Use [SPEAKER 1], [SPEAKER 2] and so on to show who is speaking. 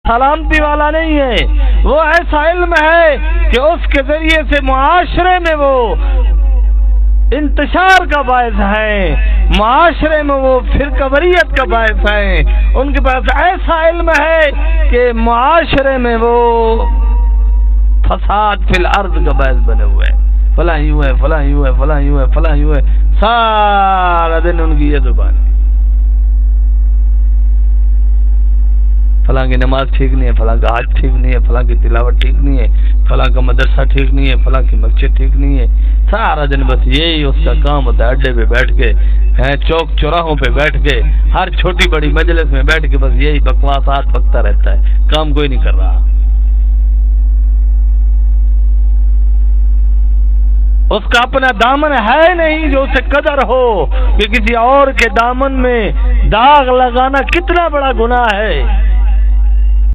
[SPEAKER 1] سلامتی والا نہیں ہے، وہ ایسا علم ہے کہ اس کے ذریعے سے معاشرے میں وہ انتشار کا باعث ہے، معاشرے میں وہ فرقواریت کا باعث ہے۔ ان کے پاس ایسا علم ہے کہ معاشرے میں وہ فساد فی الارض کا باعث بنے ہوئے ہیں، فلاں یوں ہے، فلاں یوں ہے، فلاں یوں ہے، فلاں یوں ہے، سارا دن ان کی یہ زبان ہے، فلاں کی نماز ٹھیک نہیں ہے، فلاں کا حج ٹھیک نہیں ہے، فلاں کی تلاوت ٹھیک نہیں ہے، فلاں کا مدرسہ ٹھیک نہیں ہے، فلاں کی مسجد ٹھیک نہیں ہے۔ سارا دن بس یہی اس کا کام ہوتا ہے، اڈے پہ بیٹھ کے، چوک چوراہوں پہ بیٹھ کے، ہر چھوٹی بڑی مجلس میں بیٹھ کے بس یہی بکواسات بکتا رہتا ہے، کام کوئی نہیں کر رہا۔ اس کا اپنا دامن ہے نہیں جو اسے قدر ہو کہ کسی اور کے دامن میں داغ لگانا کتنا بڑا گناہ ہے۔